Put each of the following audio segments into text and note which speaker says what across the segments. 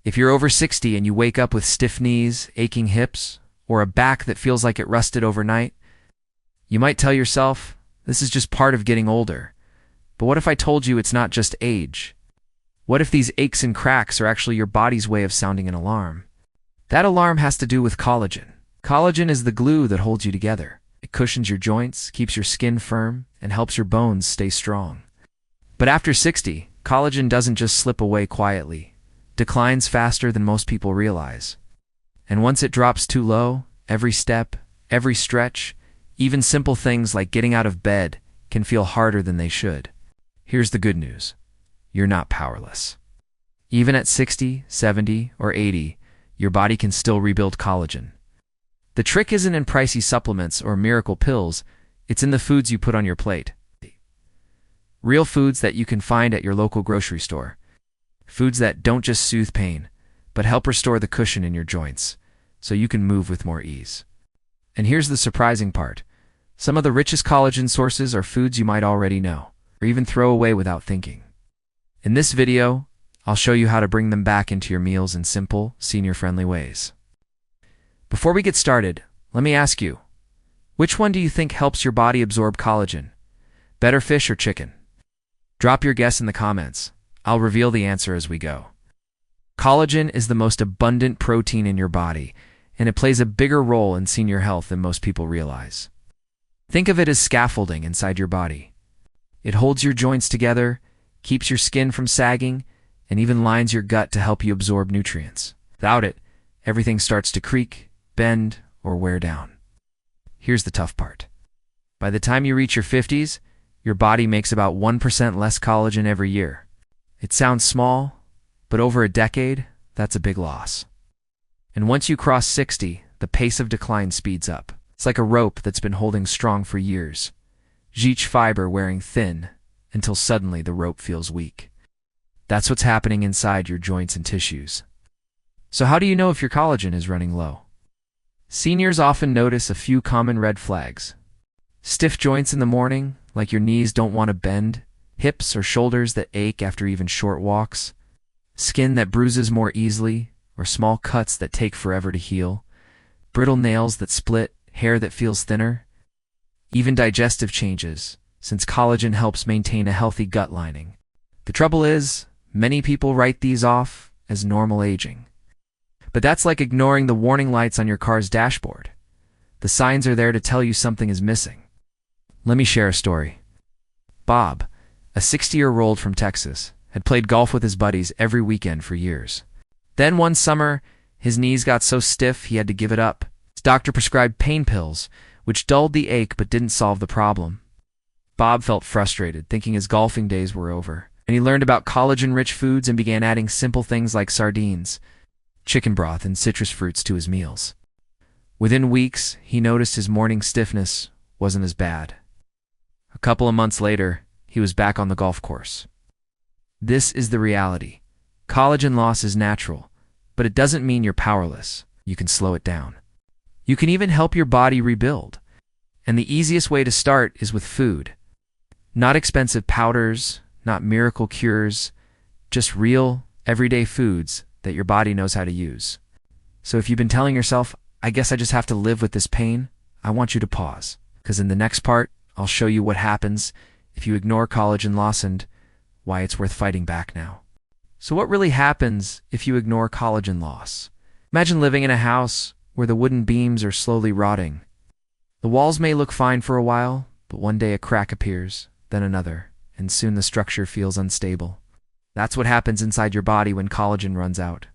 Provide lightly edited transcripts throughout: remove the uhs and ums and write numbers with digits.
Speaker 1: If you're over 60 and you wake up with stiff knees, aching hips, or a back that feels like it rusted overnight, you might tell yourself, this is just part of getting older. But what if I told you it's not just age? What if these aches and cracks are actually your body's way of sounding an alarm? That alarm has to do with collagen. Collagen is the glue that holds you together. It cushions your joints, keeps your skin firm, and helps your bones stay strong. But after 60, collagen doesn't just slip away quietly. It declines faster than most people realize. And once it drops too low, every step, every stretch, even simple things like getting out of bed can feel harder than they should. Here's the good news. You're not powerless. Even at 60, 70, or 80, your body can still rebuild collagen. The trick isn't in pricey supplements or miracle pills, it's in the foods you put on your plate. Real foods that you can find at your local grocery store. Foods that don't just soothe pain, but help restore the cushion in your joints, so you can move with more ease. And here's the surprising part. Some of the richest collagen sources are foods you might already know, or even throw away without thinking. In this video, I'll show you how to bring them back into your meals in simple, senior-friendly ways. Before we get started, let me ask you, which one do you think helps your body absorb collagen? Better fish or chicken? Drop your guess in the comments. I'll reveal the answer as we go. Collagen is the most abundant protein in your body, and it plays a bigger role in senior health than most people realize. Think of it as scaffolding inside your body. It holds your joints together, keeps your skin from sagging, and even lines your gut to help you absorb nutrients. Without it, everything starts to creak, bend, or wear down. Here's the tough part. By the time you reach your 50s, your body makes about 1% less collagen every year. It sounds small, but over a decade, that's a big loss. And once you cross 60, the pace of decline speeds up. It's like a rope that's been holding strong for years, each fiber wearing thin, until suddenly the rope feels weak. That's what's happening inside your joints and tissues. So how do you know if your collagen is running low? Seniors often notice a few common red flags. Stiff joints in the morning, like your knees don't want to bend, hips or shoulders that ache after even short walks, skin that bruises more easily, or small cuts that take forever to heal, brittle nails that split, hair that feels thinner, even digestive changes, since collagen helps maintain a healthy gut lining. The trouble is, many people write these off as normal aging. But that's like ignoring the warning lights on your car's dashboard. The signs are there to tell you something is missing. Let me share a story. Bob, a 60-year-old from Texas, had played golf with his buddies every weekend for years. Then one summer, his knees got so stiff he had to give it up. His doctor prescribed pain pills, which dulled the ache but didn't solve the problem. Bob felt frustrated, thinking his golfing days were over, and he learned about collagen-rich foods and began adding simple things like sardines, chicken broth, and citrus fruits to his meals. Within weeks, he noticed his morning stiffness wasn't as bad. A couple of months later, he was back on the golf course. This is the reality. Collagen loss is natural, but it doesn't mean you're powerless. You can slow it down. You can even help your body rebuild. And the easiest way to start is with food. Not expensive powders, not miracle cures, just real, everyday foods that your body knows how to use. So if you've been telling yourself, I guess I just have to live with this pain, I want you to pause. Because in the next part, I'll show you what happens if you ignore collagen loss and why it's worth fighting back now. So what really happens if you ignore collagen loss? Imagine living in a house where the wooden beams are slowly rotting. The walls may look fine for a while, but one day a crack appears, then another, and soon the structure feels unstable. That's what happens inside your body when collagen runs out.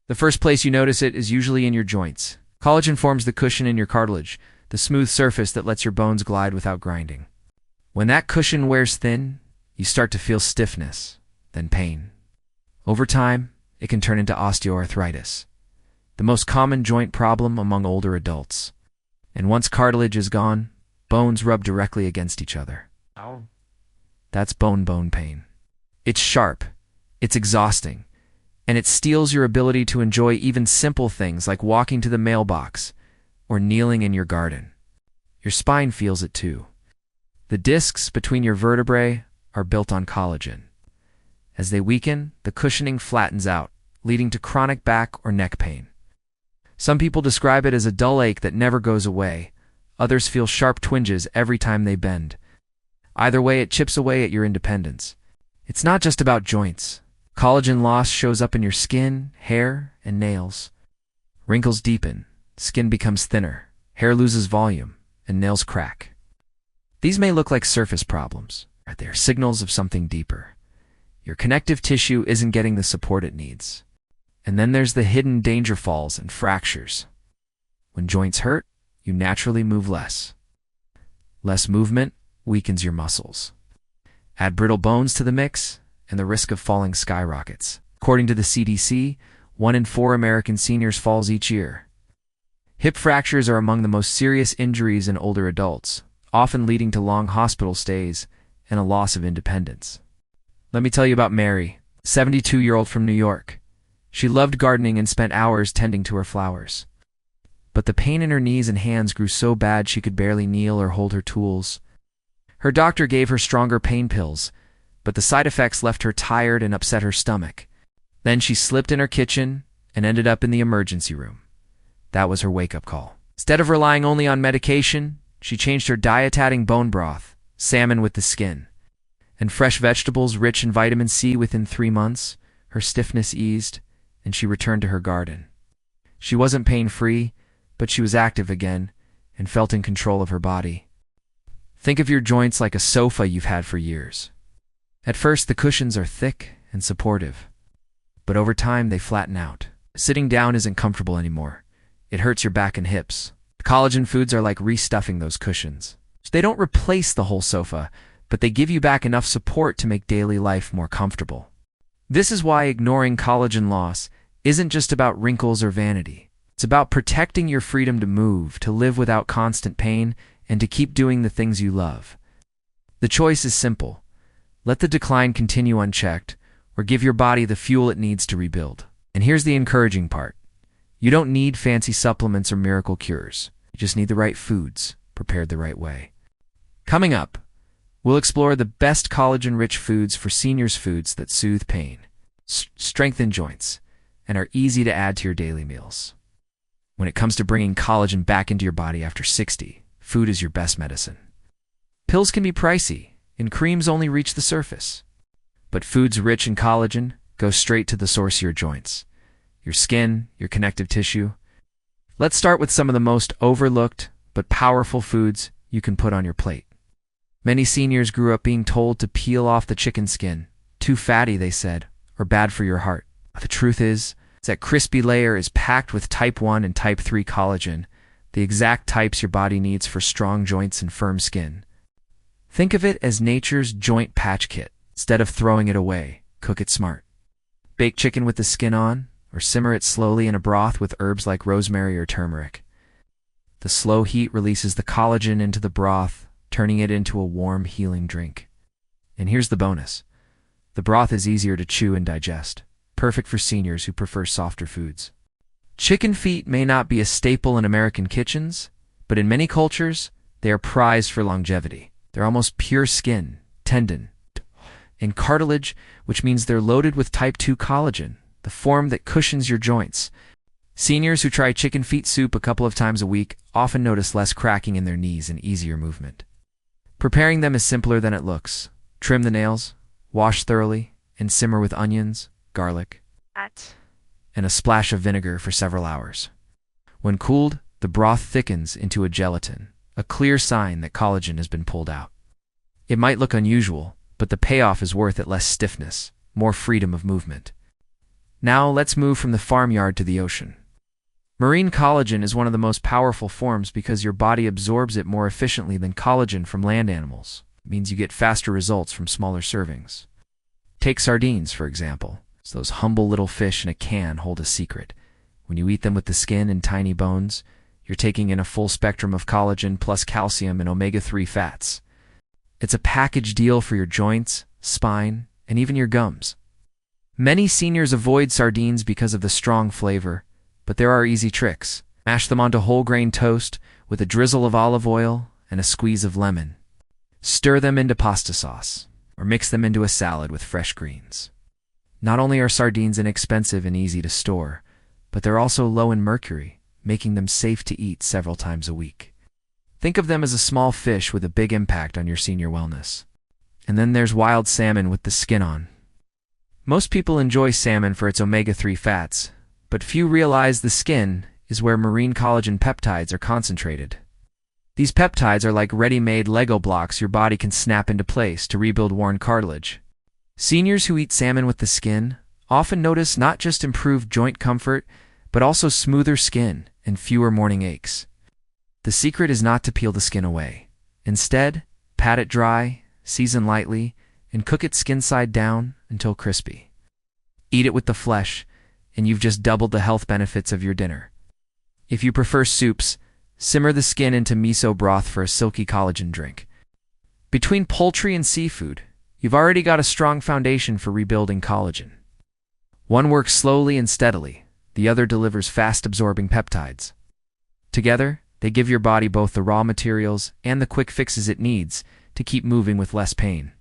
Speaker 1: The first place you notice it is usually in your joints. Collagen forms the cushion in your cartilage, the smooth surface that lets your bones glide without grinding. When that cushion wears thin, you start to feel stiffness, then pain. Over time, it can turn into osteoarthritis, the most common joint problem among older adults. And once cartilage is gone, bones rub directly against each other. Ow. That's bone pain. It's sharp, it's exhausting, and it steals your ability to enjoy even simple things like walking to the mailbox or kneeling in your garden. Your spine feels it too. The discs between your vertebrae are built on collagen. As they weaken, the cushioning flattens out, leading to chronic back or neck pain. Some people describe it as a dull ache that never goes away. Others feel sharp twinges every time they bend. Either way, it chips away at your independence. It's not just about joints. Collagen loss shows up in your skin, hair, and nails. Wrinkles deepen, skin becomes thinner, hair loses volume, and nails crack. These may look like surface problems, but they are signals of something deeper. Your connective tissue isn't getting the support it needs. And then there's the hidden danger falls and fractures. When joints hurt, you naturally move less. Less movement weakens your muscles. Add brittle bones to the mix, and the risk of falling skyrockets. According to the CDC, 1 in 4 American seniors falls each year. Hip fractures are among the most serious injuries in older adults, often leading to long hospital stays and a loss of independence. Let me tell you about Mary, a 72-year-old from New York. She loved gardening and spent hours tending to her flowers. But the pain in her knees and hands grew so bad she could barely kneel or hold her tools. Her doctor gave her stronger pain pills, but the side effects left her tired and upset her stomach. Then she slipped in her kitchen and ended up in the emergency room. That was her wake-up call. Instead of relying only on medication, she changed her diet, adding bone broth, salmon with the skin, and fresh vegetables rich in vitamin C. Within 3 months, her stiffness eased, and she returned to her garden. She wasn't pain-free, but she was active again and felt in control of her body. Think of your joints like a sofa you've had for years. At first, the cushions are thick and supportive, but over time they flatten out. Sitting down isn't comfortable anymore. It hurts your back and hips. Collagen foods are like restuffing those cushions. They don't replace the whole sofa, but they give you back enough support to make daily life more comfortable. This is why ignoring collagen loss isn't just about wrinkles or vanity. It's about protecting your freedom to move, to live without constant pain, and to keep doing the things you love. The choice is simple. Let the decline continue unchecked, or give your body the fuel it needs to rebuild. And here's the encouraging part. You don't need fancy supplements or miracle cures. You just need the right foods, prepared the right way. Coming up, we'll explore the best collagen-rich foods for seniors, foods that soothe pain, strengthen joints, and are easy to add to your daily meals. When it comes to bringing collagen back into your body after 60, food is your best medicine. Pills can be pricey, and creams only reach the surface. But foods rich in collagen go straight to the source of your joints, your skin, your connective tissue. Let's start with some of the most overlooked but powerful foods you can put on your plate. Many seniors grew up being told to peel off the chicken skin. Too fatty, they said, or bad for your heart. But the truth is that crispy layer is packed with type 1 and type 3 collagen, the exact types your body needs for strong joints and firm skin. Think of it as nature's joint patch kit. Instead of throwing it away, cook it smart. Bake chicken with the skin on, or simmer it slowly in a broth with herbs like rosemary or turmeric. The slow heat releases the collagen into the broth, turning it into a warm, healing drink. And here's the bonus. The broth is easier to chew and digest, perfect for seniors who prefer softer foods. Chicken feet may not be a staple in American kitchens, but in many cultures, they are prized for longevity. They're almost pure skin, tendon, and cartilage, which means they're loaded with type 2 collagen, the form that cushions your joints. Seniors who try chicken feet soup a couple of times a week often notice less cracking in their knees and easier movement. Preparing them is simpler than it looks. Trim the nails, wash thoroughly, and simmer with onions, garlic, and a splash of vinegar for several hours. When cooled, the broth thickens into a gelatin, a clear sign that collagen has been pulled out. It might look unusual, but the payoff is worth it: less stiffness, more freedom of movement. Now let's move from the farmyard to the ocean. Marine collagen is one of the most powerful forms because your body absorbs it more efficiently than collagen from land animals. It means you get faster results from smaller servings. Take sardines, for example. Those humble little fish in a can hold a secret. When you eat them with the skin and tiny bones, you're taking in a full spectrum of collagen plus calcium and omega-3 fats. It's a package deal for your joints, spine, and even your gums. Many seniors avoid sardines because of the strong flavor, but there are easy tricks. Mash them onto whole grain toast with a drizzle of olive oil and a squeeze of lemon. Stir them into pasta sauce, or mix them into a salad with fresh greens. Not only are sardines inexpensive and easy to store, but they're also low in mercury, making them safe to eat several times a week. Think of them as a small fish with a big impact on your senior wellness. And then there's wild salmon with the skin on. Most people enjoy salmon for its omega-3 fats, but few realize the skin is where marine collagen peptides are concentrated. These peptides are like ready-made Lego blocks your body can snap into place to rebuild worn cartilage. Seniors who eat salmon with the skin often notice not just improved joint comfort, but also smoother skin and fewer morning aches. The secret is not to peel the skin away. Instead, pat it dry, season lightly, and cook it skin side down until crispy. Eat it with the flesh, and you've just doubled the health benefits of your dinner. If you prefer soups, simmer the skin into miso broth for a silky collagen drink. Between poultry and seafood, you've already got a strong foundation for rebuilding collagen. One works slowly and steadily, the other delivers fast-absorbing peptides. Together, they give your body both the raw materials and the quick fixes it needs to keep moving with less pain.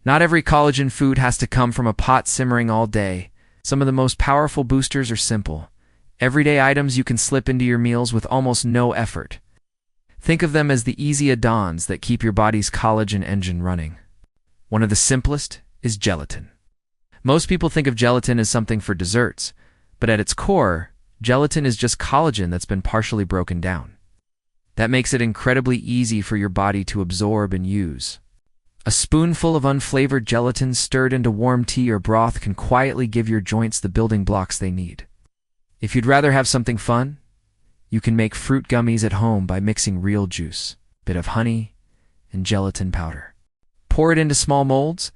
Speaker 1: Not every collagen food has to come from a pot simmering all day. Some of the most powerful boosters are simple, everyday items you can slip into your meals with almost no effort. Think of them as the easy add-ons that keep your body's collagen engine running. One of the simplest is gelatin. Most people think of gelatin as something for desserts, but at its core, gelatin is just collagen that's been partially broken down. That makes it incredibly easy for your body to absorb and use. A spoonful of unflavored gelatin stirred into warm tea or broth can quietly give your joints the building blocks they need. If you'd rather have something fun, you can make fruit gummies at home by mixing real juice, a bit of honey, and gelatin powder. Pour it into small molds,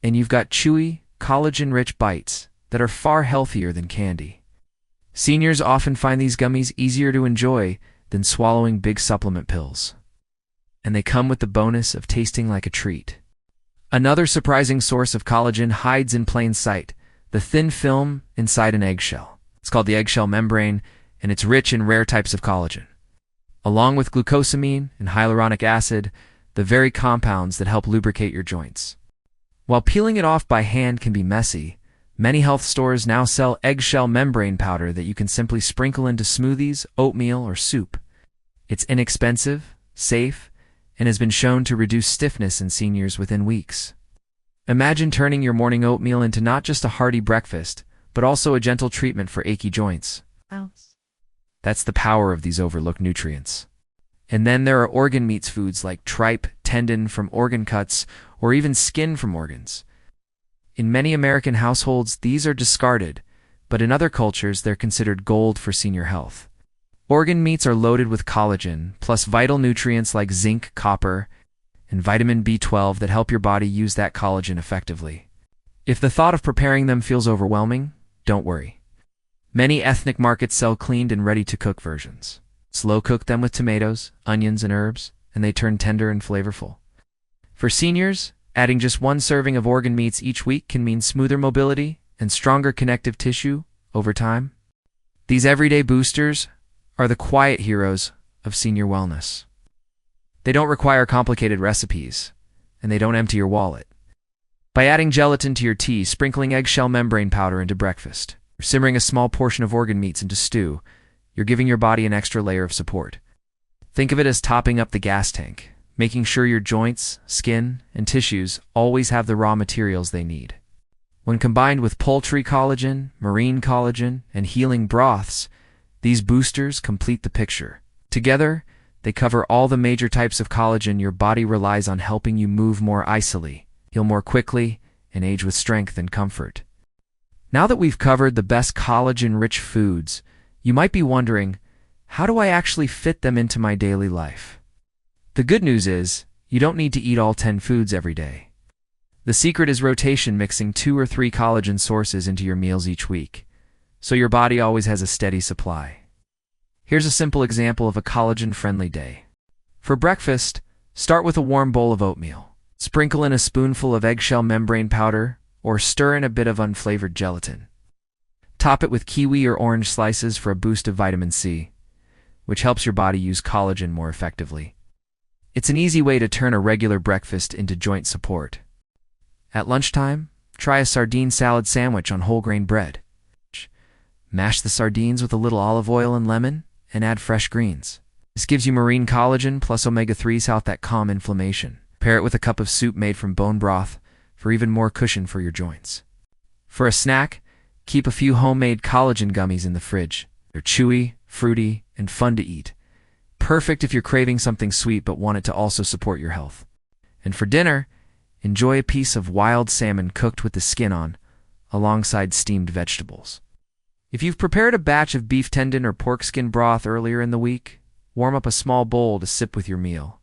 Speaker 1: and you've got chewy, collagen-rich bites that are far healthier than candy. Seniors often find these gummies easier to enjoy than swallowing big supplement pills. And they come with the bonus of tasting like a treat. Another surprising source of collagen hides in plain sight, the thin film inside an eggshell. It's called the eggshell membrane, and it's rich in rare types of collagen. Along with glucosamine and hyaluronic acid, the very compounds that help lubricate your joints. While peeling it off by hand can be messy, many health stores now sell eggshell membrane powder that you can simply sprinkle into smoothies, oatmeal, or soup. It's inexpensive, safe, and has been shown to reduce stiffness in seniors within weeks. Imagine turning your morning oatmeal into not just a hearty breakfast, but also a gentle treatment for achy joints. That's the power of these overlooked nutrients. And then there are organ meats foods like tripe, tendon from organ cuts, or even skin from organs. In many American households, these are discarded, but in other cultures, they're considered gold for senior health. Organ meats are loaded with collagen, plus vital nutrients like zinc, copper, and vitamin B12 that help your body use that collagen effectively. If the thought of preparing them feels overwhelming, don't worry. Many ethnic markets sell cleaned and ready-to-cook versions. Slow cook them with tomatoes, onions, and herbs, and they turn tender and flavorful. For seniors, adding just one serving of organ meats each week can mean smoother mobility and stronger connective tissue over time. These everyday boosters are the quiet heroes of senior wellness. They don't require complicated recipes, and they don't empty your wallet. By adding gelatin to your tea, sprinkling eggshell membrane powder into breakfast, or simmering a small portion of organ meats into stew, you're giving your body an extra layer of support. Think of it as topping up the gas tank, making sure your joints, skin, and tissues always have the raw materials they need. When combined with poultry collagen, marine collagen, and healing broths, these boosters complete the picture. Together, they cover all the major types of collagen your body relies on, helping you move more easily, heal more quickly, and age with strength and comfort. Now that we've covered the best collagen-rich foods, you might be wondering, how do I actually fit them into my daily life? The good news is, you don't need to eat all 10 foods every day. The secret is rotation, mixing 2 or 3 collagen sources into your meals each week, so your body always has a steady supply. Here's a simple example of a collagen-friendly day. For breakfast, start with a warm bowl of oatmeal. Sprinkle in a spoonful of eggshell membrane powder, or stir in a bit of unflavored gelatin. Top it with kiwi or orange slices for a boost of vitamin C, which helps your body use collagen more effectively. It's an easy way to turn a regular breakfast into joint support. At lunchtime, try a sardine salad sandwich on whole grain bread. Mash the sardines with a little olive oil and lemon, and add fresh greens. This gives you marine collagen plus omega-3s help that calm inflammation. Pair it with a cup of soup made from bone broth for even more cushion for your joints. For a snack, keep a few homemade collagen gummies in the fridge. They're chewy, fruity, and fun to eat. Perfect if you're craving something sweet but want it to also support your health. And for dinner, enjoy a piece of wild salmon cooked with the skin on, alongside steamed vegetables. If you've prepared a batch of beef tendon or pork skin broth earlier in the week, warm up a small bowl to sip with your meal.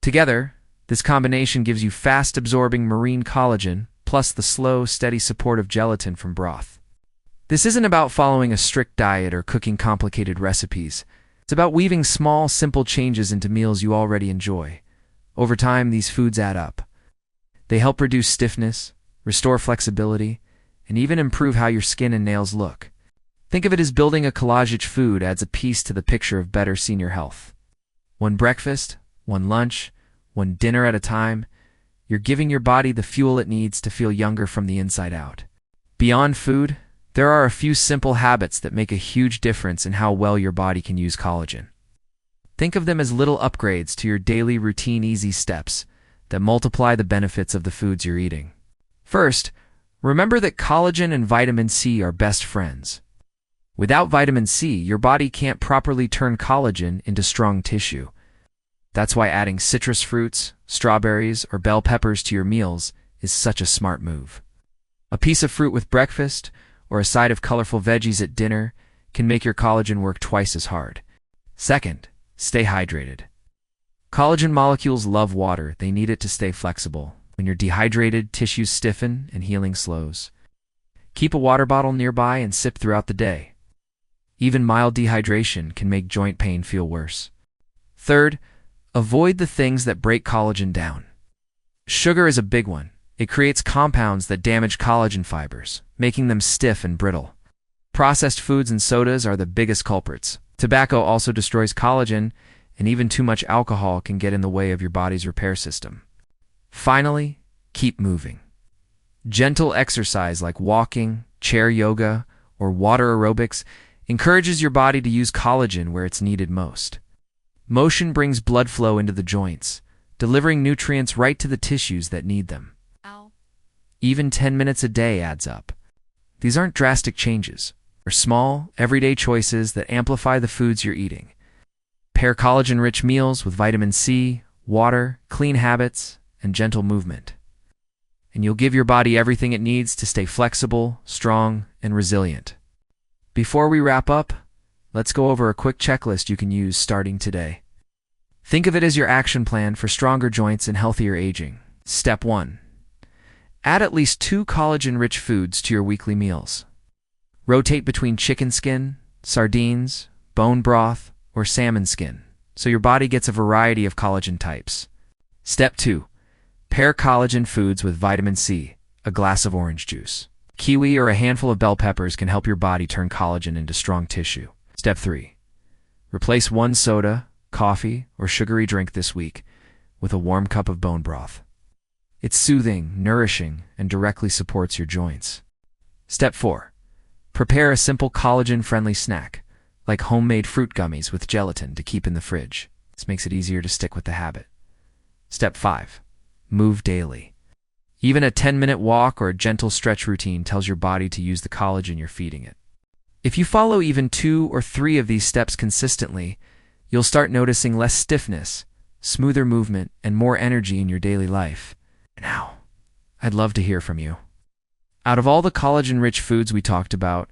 Speaker 1: Together, this combination gives you fast-absorbing marine collagen, plus the slow, steady support of gelatin from broth. This isn't about following a strict diet or cooking complicated recipes. It's about weaving small, simple changes into meals you already enjoy. Over time, these foods add up. They help reduce stiffness, restore flexibility, and even improve how your skin and nails look. Think of it as building a collagen-rich food adds a piece to the picture of better senior health. One breakfast, one lunch, one dinner at a time, you're giving your body the fuel it needs to feel younger from the inside out. Beyond food, there are a few simple habits that make a huge difference in how well your body can use collagen. Think of them as little upgrades to your daily routine easy steps that multiply the benefits of the foods you're eating. First, remember that collagen and vitamin C are best friends. Without vitamin C, your body can't properly turn collagen into strong tissue. That's why adding citrus fruits, strawberries, or bell peppers to your meals is such a smart move. A piece of fruit with breakfast or a side of colorful veggies at dinner can make your collagen work twice as hard. Second, stay hydrated. Collagen molecules love water. They need it to stay flexible. When you're dehydrated, tissues stiffen and healing slows. Keep a water bottle nearby and sip throughout the day. Even mild dehydration can make joint pain feel worse. Third, avoid the things that break collagen down. Sugar is a big one. It creates compounds that damage collagen fibers, making them stiff and brittle. Processed foods and sodas are the biggest culprits. Tobacco also destroys collagen, and even too much alcohol can get in the way of your body's repair system. Finally, keep moving. Gentle exercise like walking, chair yoga, or water aerobics encourages your body to use collagen where it's needed most. Motion brings blood flow into the joints, delivering nutrients right to the tissues that need them. Even 10 minutes a day adds up. These aren't drastic changes. They're small, everyday choices that amplify the foods you're eating. Pair collagen-rich meals with vitamin C, water, clean habits, and gentle movement. And you'll give your body everything it needs to stay flexible, strong, and resilient. Before we wrap up, let's go over a quick checklist you can use starting today. Think of it as your action plan for stronger joints and healthier aging. Step 1. Add at least 2 collagen-rich foods to your weekly meals. Rotate between chicken skin, sardines, bone broth, or salmon skin, so your body gets a variety of collagen types. Step 2. Pair collagen foods with vitamin C, a glass of orange juice. Kiwi or a handful of bell peppers can help your body turn collagen into strong tissue. Step 3. Replace one soda, coffee, or sugary drink this week with a warm cup of bone broth. It's soothing, nourishing, and directly supports your joints. Step 4. Prepare a simple collagen-friendly snack, like homemade fruit gummies with gelatin to keep in the fridge. This makes it easier to stick with the habit. Step 5. Move daily. Even a 10-minute walk or a gentle stretch routine tells your body to use the collagen you're feeding it. If you follow even 2 or 3 of these steps consistently, you'll start noticing less stiffness, smoother movement, and more energy in your daily life. Now, I'd love to hear from you. Out of all the collagen-rich foods we talked about,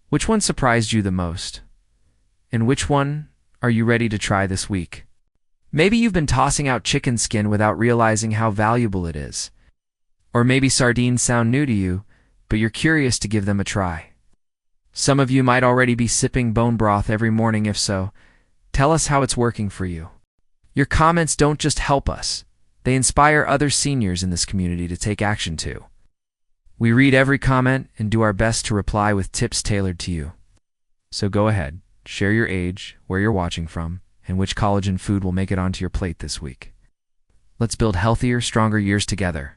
Speaker 1: which one surprised you the most? And which one are you ready to try this week? Maybe you've been tossing out chicken skin without realizing how valuable it is. Or maybe sardines sound new to you, but you're curious to give them a try. Some of you might already be sipping bone broth every morning. If so, tell us how it's working for you. Your comments don't just help us, they inspire other seniors in this community to take action too. We read every comment and do our best to reply with tips tailored to you. So go ahead, share your age, where you're watching from, and which collagen food will make it onto your plate this week. Let's build healthier, stronger years together.